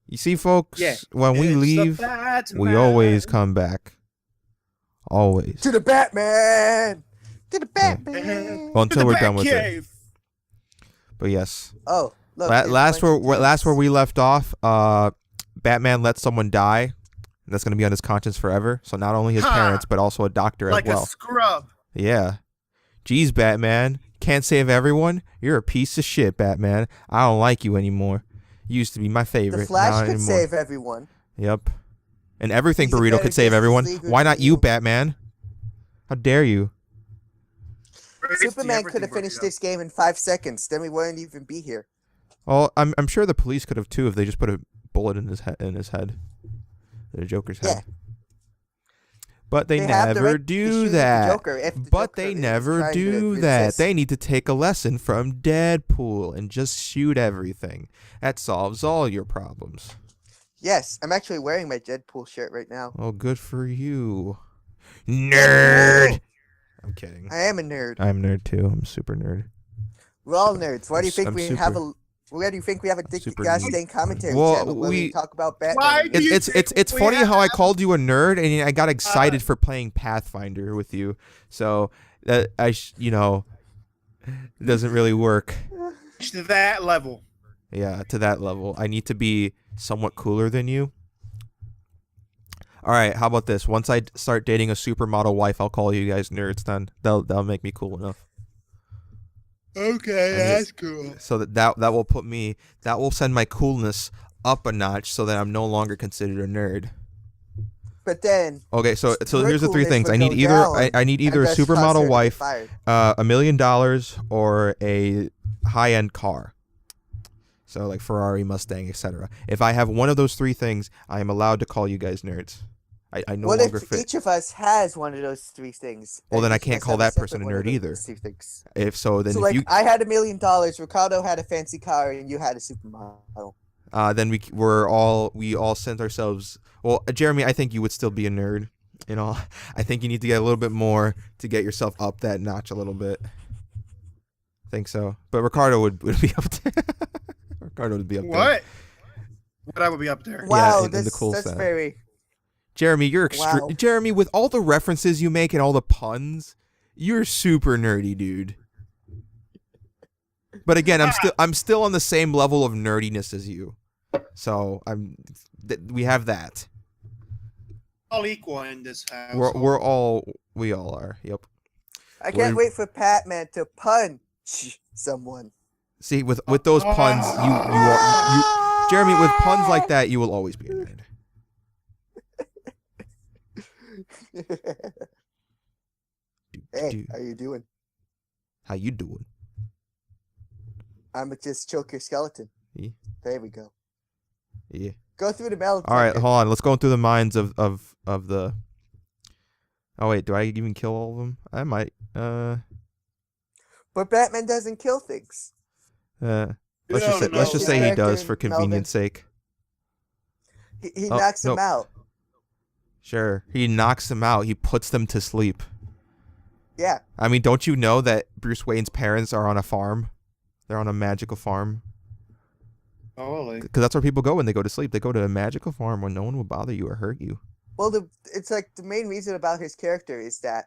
You see, folks, Yeah. when we It's the leave, we Batman. always come back. Always. To the Batman. To the Yeah. Batman. Well, until the we're done with it. Batcave. But yes. Oh, look. Last where we left off, Batman lets someone die. And that's gonna be on his conscience forever. So not only his parents, but also a doctor like as well. a scrub. Yeah. Jeez, Batman. Can't save everyone? You're a piece of shit, Batman. I don't like you anymore. You used to be my favorite. The Flash not could anymore. save everyone. Yep. And everything He's a Burrito better could save Justice everyone. Leaguer Why than not you, you. Batman? How dare you? Superman could have finished this game in 5 seconds. Then we wouldn't even be here. Well, I'm sure the police could have too if they just put a bullet in his head. The Joker's head. Yeah. But they have the never right to do shoot that. the Joker if the But Joker they is never trying to do that. resist. They need to take a lesson from Deadpool and just shoot everything. That solves all your problems. Yes, I'm actually wearing my Deadpool shirt right now. Oh, good for you. Nerd! I'm kidding. I am a nerd. I'm a nerd too. I'm a super nerd. We're all nerds. Why do you think I'm we super- have a? Where do you think we have a Dick super Goddamn commentary Well, channel where we talk about Batman? Why do you It's we funny how I have- called you a nerd and I got excited for playing Pathfinder with you. So that it doesn't really work. To that level. Yeah, to that level. I need to be somewhat cooler than you. All right, how about this? Once I start dating a supermodel wife, I'll call you guys nerds then. That'll make me cool enough. Okay, that's cool. So that will send my coolness up a notch so that I'm no longer considered a nerd. But then, Okay, so your here's the three coolness things. would I need go either down, I need either a and thus cause her supermodel to get wife, fired. $1 million, or a high-end car. So like Ferrari, Mustang, etc. If I have one of those three things, I am allowed to call you guys nerds. I no What longer if fit. each of us has one of those three things? Well, then I each of can't us call have that person separate a one of nerd those either. two things. If so, then So if like, you I had $1 million, Ricardo had a fancy car, and you had a supermodel. then we all sent ourselves. Well, Jeremy, I think you would still be a nerd. You know, I think you need to get a little bit more to get yourself up that notch a little bit. I think so, but Ricardo would be up there. Ricardo would be up there. What? What I would be up there? Wow, in the cool that's set. very. Jeremy, you're Wow. Jeremy, with all the references you make and all the puns, you're super nerdy, dude. But again, I'm still on the same level of nerdiness as you. So we have that. All equal in this house. We all are. Yep. I can't We're- wait for Batman to punch someone. See, with those puns, you Jeremy, with puns like that, you will always be a nerd. Hey, how you doing? How you doing? I'ma just choke your skeleton. Yeah. There we go. Yeah. Go through the metal All right, detector. hold on. Let's go through the minds of the. Oh wait, do I even kill all of them? I might. But Batman doesn't kill things. Let's You just don't say know. he does Character, for convenience sake. He Oh, knocks nope. him out. Sure, he knocks them out. He puts them to sleep. Yeah. I mean, don't you know that Bruce Wayne's parents are on a farm? They're on a magical farm. Holy. Because that's where people go when they go to sleep. They go to a magical farm where no one will bother you or hurt you. Well, it's like the main reason about his character is that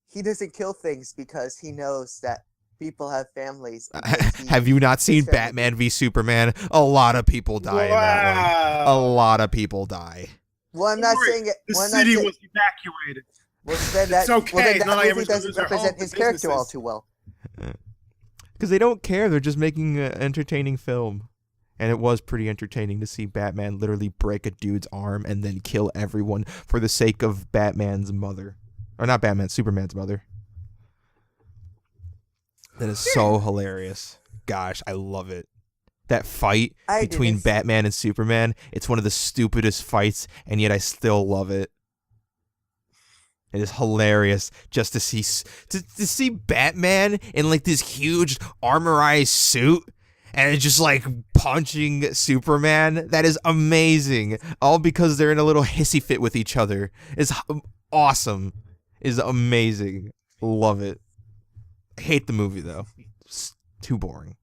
he doesn't kill things because he knows that people have families. Have you not seen family- Batman v Superman? A lot of people die in that one. A lot of people die. Well, I'm not Don't worry, saying it. The well, I'm not city saying- was evacuated. Well, then that, It's okay, well, then that not movie everyone's gonna doesn't lose their represent homes his and character all businesses. too well. Because they don't care. They're just making an entertaining film. And it was pretty entertaining to see Batman literally break a dude's arm and then kill everyone for the sake of Batman's mother. Or not Batman, Superman's mother. That is so hilarious. Gosh, I love it. That fight between didn't- Batman and Superman, it's one of the stupidest fights, and yet I still love it. It is hilarious just to see Batman in like this huge armorized suit and it's just like punching Superman. That is amazing. All because they're in a little hissy fit with each other. It's awesome. It's amazing. Love it. I hate the movie though. It's too boring.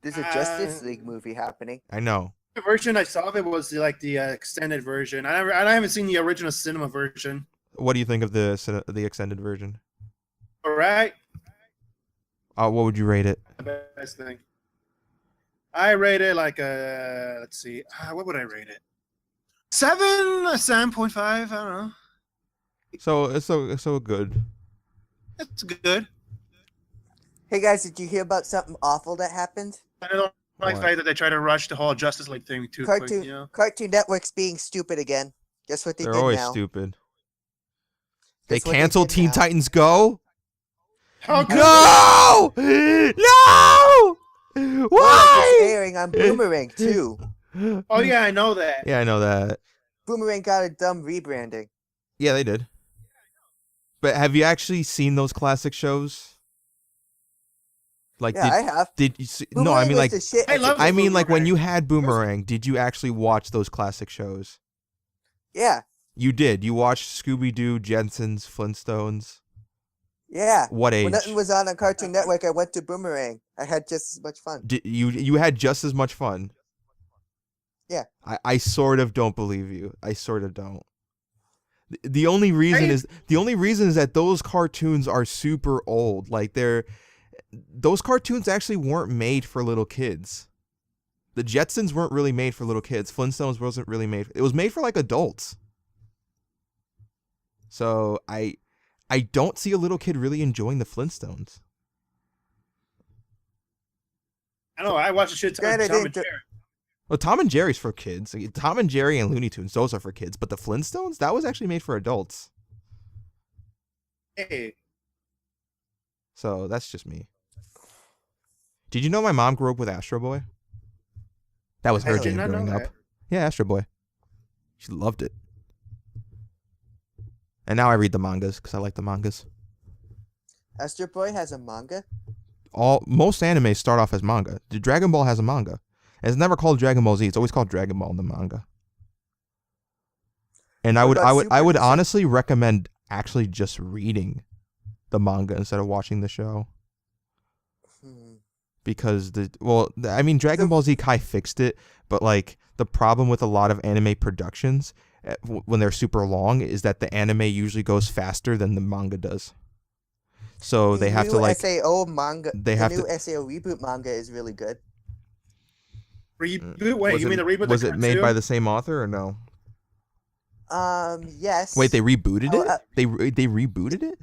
There's a Justice League movie happening. I know. The version I saw of it was like the extended version. I haven't seen the original cinema version. What do you think of the extended version? All right, What would you rate it? the best thing. I rate it like let's see, what would I rate it? 7.5. I don't know. So good. It's good. Hey guys, did you hear about something awful that happened? I don't like the What? fact that they try to rush the whole Justice League thing too quick. You know? Cartoon Network's being stupid again. Guess what they They're did always now? stupid. They Guess what they canceled did Teen now? Titans Go? How could No! No! It's Why? airing on Boomerang too. they? Oh yeah, I know that. Yeah, I know that. Boomerang got a dumb rebranding. Yeah, they did. But have you actually seen those classic shows? Like, Yeah, I have. did you see? Boomerang No, I mean was like, the shit. I love I mean like when Boomerang. you had Boomerang, did you actually watch those classic shows? Yeah, You did. You watched Scooby Doo, Jetsons, Flintstones. yeah. What age? When nothing was on Cartoon Network, I went to Boomerang. I had just as much fun. You had just as much fun. Yeah. I sort of don't believe you. I sort of don't. The only reason is that those cartoons are super old. Like those cartoons actually weren't made for little kids. The Jetsons weren't really made for little kids. Flintstones wasn't really made. It was made for like adults. So I don't see a little kid really enjoying the Flintstones. I know. I watch the shit. Granted, Tom they and do- Jerry. Well, Tom and Jerry's for kids. Tom and Jerry and Looney Tunes, those are for kids. But the Flintstones, that was actually made for adults. Hey, So that's just me. Did you know my mom grew up with Astro Boy? That was I her did jam not know growing up. that. Yeah, Astro Boy. She loved it. And now I read the mangas because I like the mangas. Astro Boy has a manga. Most animes start off as manga. The Dragon Ball has a manga. It's never called Dragon Ball Z. It's always called Dragon Ball in the manga. And I What would about Super I would Disney? honestly recommend actually just reading the manga instead of watching the show. Because Dragon Ball Z Kai fixed it, but like the problem with a lot of anime productions when they're super long is that the anime usually goes faster than the manga does. So The they have new to like SAO manga. they The have new to SAO reboot manga is really good. reboot. Wait, you mean the reboot? was it made by the same author or no? Yes. Wait, they rebooted Oh, it? They rebooted it?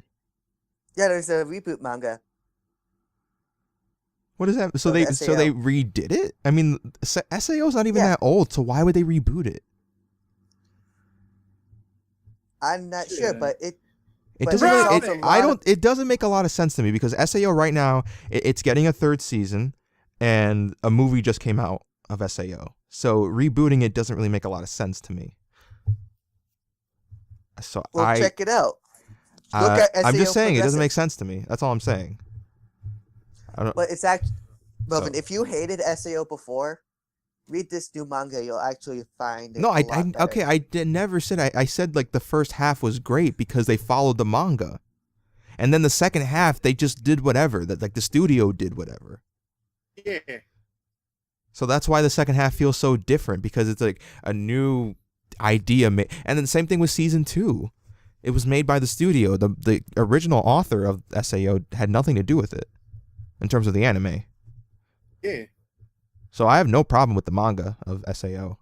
Yeah, there's a reboot manga. What is that? So Of they SAO. redid it? I mean, SAO's not even Yeah. that old, so why would they reboot it? I'm not sure, Yeah. but it. It But doesn't. there's Really, also a lot of- It doesn't make a lot of sense to me because SAO right now it's getting a third season, and a movie just came out of SAO. So rebooting it doesn't really make a lot of sense to me. So Well, check it out. Look at I'm SAO just saying it doesn't Progressive. make sense to me. That's all I'm saying. I don't. But it's actually, Melvin, So- if you hated SAO before, read this new manga. You'll actually find it. No, a lot better. okay. Never said. I said like the first half was great because they followed the manga, and then the second half they just did whatever. That like the studio did whatever. Yeah. So that's why the second half feels so different because it's like a new idea made. And then the same thing with season 2. It was made by the studio. The original author of SAO had nothing to do with it in terms of the anime. Yeah. So I have no problem with the manga of SAO.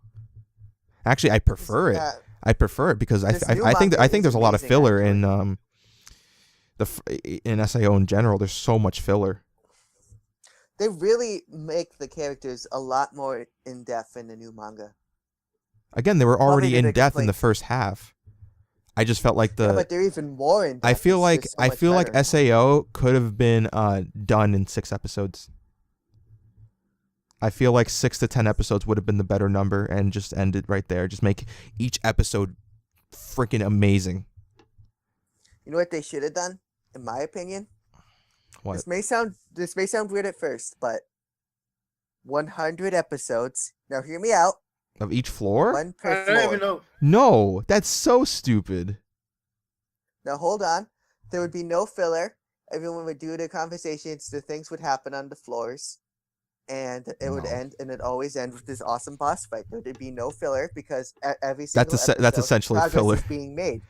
Actually, I prefer it. Yeah, I prefer it because This new I think manga is there's a lot of amazing, filler actually. in SAO in general. There's so much filler. they really make the characters a lot more in depth in the new manga. Again, they were already did in they depth in complain? the first half. I just felt like Yeah, but they're even more in depth. I feel like It's just so much better. SAO could have been done in 6 episodes. I feel like 6 to 10 episodes would have been the better number and just end it right there. Just make each episode freaking amazing. You know what they should have done, in my opinion? What? This may sound weird at first, but 100 episodes. Now hear me out. Of each floor? One per I don't even floor. know. No, that's so stupid. Now hold on. There would be no filler. Everyone would do their conversations. The things would happen on the floors. and it would No. end, and it always end with this awesome boss fight. There would be no filler because every single That's episode, essentially progress filler. is being made.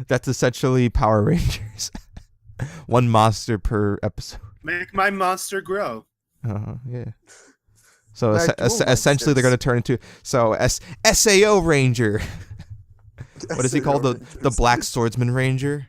That's essentially Power Rangers. One monster per episode. Make my monster grow. Yeah. So Like dual essentially, they're going to turn into SAO Ranger. What is he called? The Rangers. Black Swordsman Ranger.